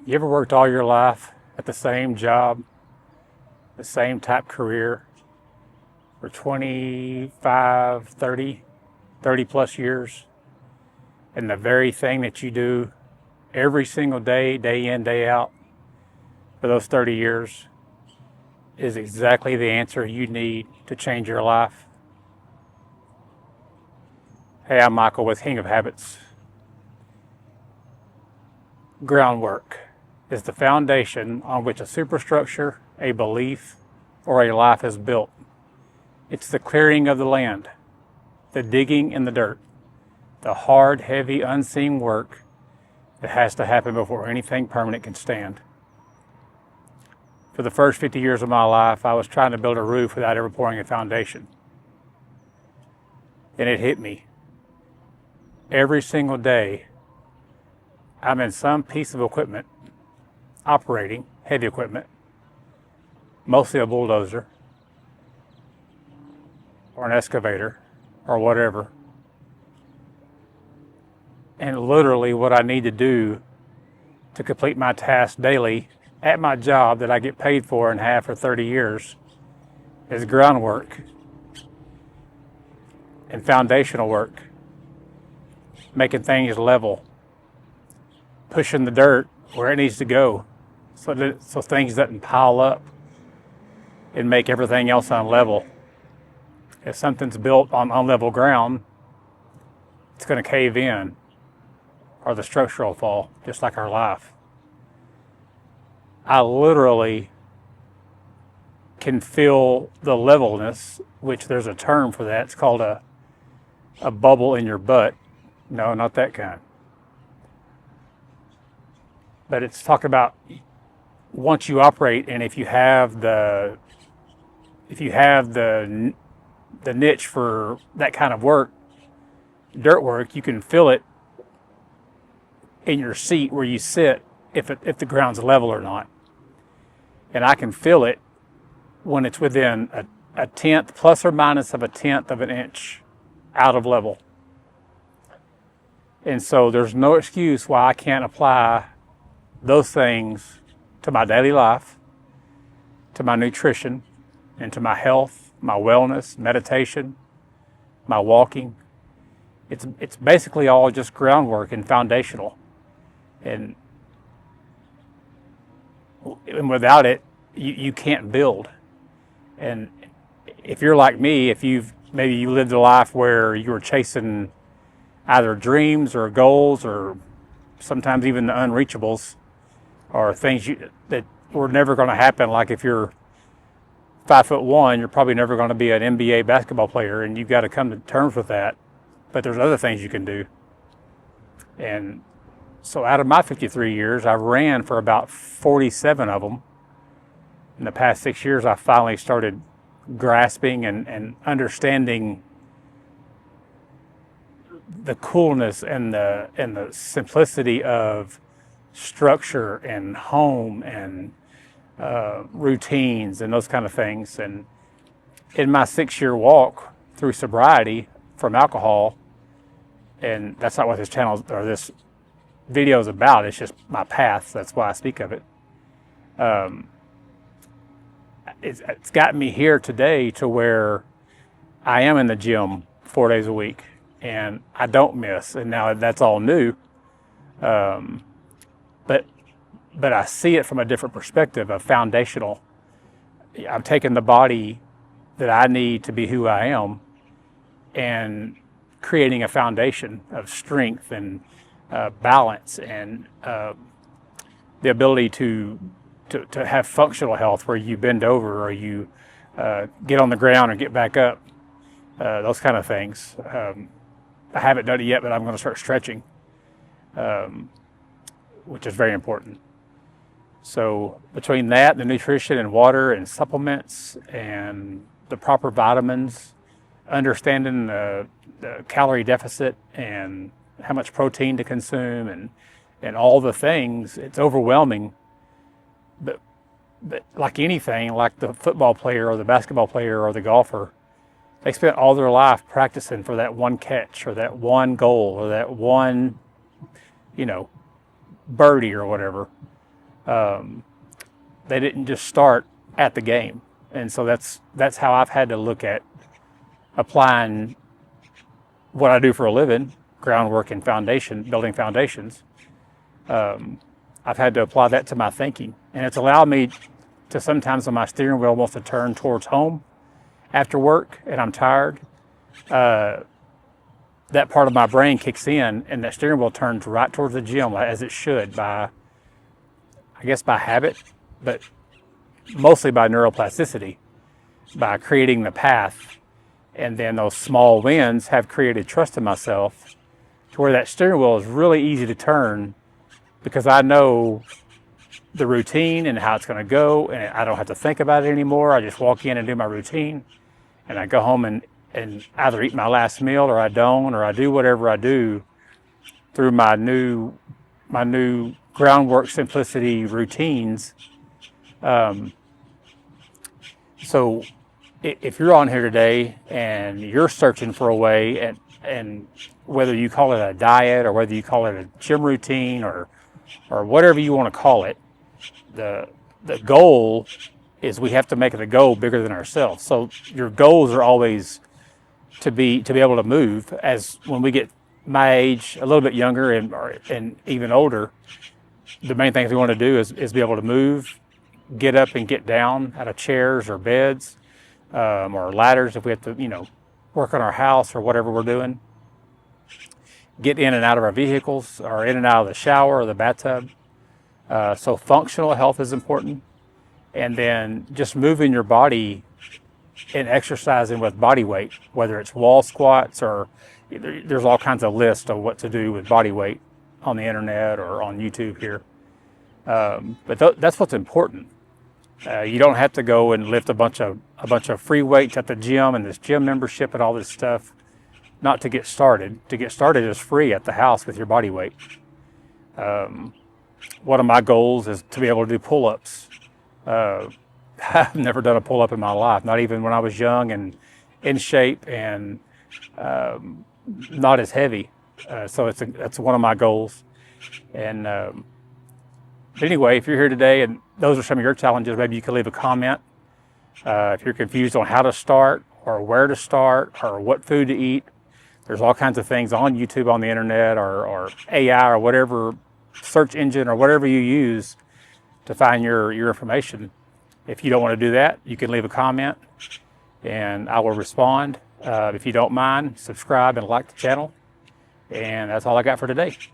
You ever worked all your life at the same job, the same type career for 25, 30 plus years, and the very thing that you do every single day, day in, day out, for those 30 years is exactly the answer you need to change your life? Hey, I'm Michael with King of Habits. Groundwork is the foundation on which a superstructure, a belief, or a life is built. It's the clearing of the land, the digging in the dirt, the hard, heavy, unseen work that has to happen before anything permanent can stand. For the first 50 years of my life, I was trying to build a roof without ever pouring a foundation. And it hit me. Every single day, I'm in some piece of equipment, operating heavy equipment, mostly a bulldozer or an excavator or whatever. And literally what I need to do to complete my task daily at my job that I get paid for and have for 30 years is groundwork and foundational work, making things level, pushing the dirt where it needs to go so things doesn't pile up and make everything else unlevel. If something's built on unlevel ground, it's going to cave in or the structure will fall, just like our life. I literally can feel the levelness, which there's a term for that. It's called a bubble in your butt. No, not that kind. But it's talking about once you operate, and if you have the niche for that kind of work, dirt work, you can feel it in your seat where you sit if the ground's level or not. And I can feel it when it's within a tenth, plus or minus of a tenth of an inch out of level. And so there's no excuse why I can't apply those things to my daily life, to my nutrition, and to my health, my wellness, meditation, my walking. It's basically all just groundwork and foundational. And without it, you can't build. And if you're like me, maybe you lived a life where you were chasing either dreams or goals or sometimes even the unreachables or things that were never going to happen. Like if you're 5'1", you're probably never going to be an NBA basketball player, and you've got to come to terms with that. But there's other things you can do. And so out of my 53 years, I ran for about 47 of them. In the past 6 years, I finally started grasping and understanding the coolness and the simplicity of structure and home and routines and those kind of things. And in my 6-year walk through sobriety from alcohol, and that's not what this channel or this video is about, it's just my path, that's why I speak of it. It's gotten me here today to where I am in the gym 4 days a week and I don't miss. And now that's all new. But I see it from a different perspective, a foundational. I'm taking the body that I need to be who I am and creating a foundation of strength and balance and the ability to have functional health where you bend over or you get on the ground and get back up, those kind of things. I haven't done it yet, but I'm going to start stretching, which is very important. So between that, the nutrition and water and supplements and the proper vitamins, understanding the calorie deficit and how much protein to consume and all the things, it's overwhelming. But like anything, like the football player or the basketball player or the golfer, they spent all their life practicing for that one catch or that one goal or that one, birdie or whatever. They didn't just start at the game. And so that's how I've had to look at applying what I do for a living, groundwork and foundation, building foundations. I've had to apply that to my thinking. And it's allowed me to sometimes when my steering wheel wants to turn towards home after work and I'm tired, that part of my brain kicks in and that steering wheel turns right towards the gym as it should by, I guess, by habit, but mostly by neuroplasticity, by creating the path. And then those small wins have created trust in myself to where that steering wheel is really easy to turn because I know the routine and how it's going to go, and I don't have to think about it anymore. I just walk in and do my routine, and I go home and either eat my last meal or I don't, or I do whatever I do through my new groundwork simplicity routines. So if you're on here today and you're searching for a way, and whether you call it a diet or whether you call it a gym routine or whatever you want to call it, the goal is we have to make it a goal bigger than ourselves. So your goals are always to be able to move. As when we get my age, a little bit younger and even older, the main things we want to do is be able to move, get up and get down out of chairs or beds, or ladders if we have to, work on our house or whatever we're doing. Get in and out of our vehicles or in and out of the shower or the bathtub. So functional health is important. And then just moving your body and exercising with body weight, whether it's wall squats or there's all kinds of lists of what to do with body weight on the internet or on YouTube here. But that's what's important. You don't have to go and lift a bunch of free weights at the gym and this gym membership and all this stuff. Not to get started. To get started is free at the house with your body weight. One of my goals is to be able to do pull-ups. I've never done a pull-up in my life, not even when I was young and in shape and not as heavy. So that's one of my goals. And but anyway, if you're here today and those are some of your challenges, maybe you can leave a comment. If you're confused on how to start or where to start or what food to eat, there's all kinds of things on YouTube, on the internet, or AI or whatever search engine or whatever you use to find your information. If you don't want to do that, you can leave a comment and I will respond. If you don't mind, subscribe and like the channel. And that's all I got for today.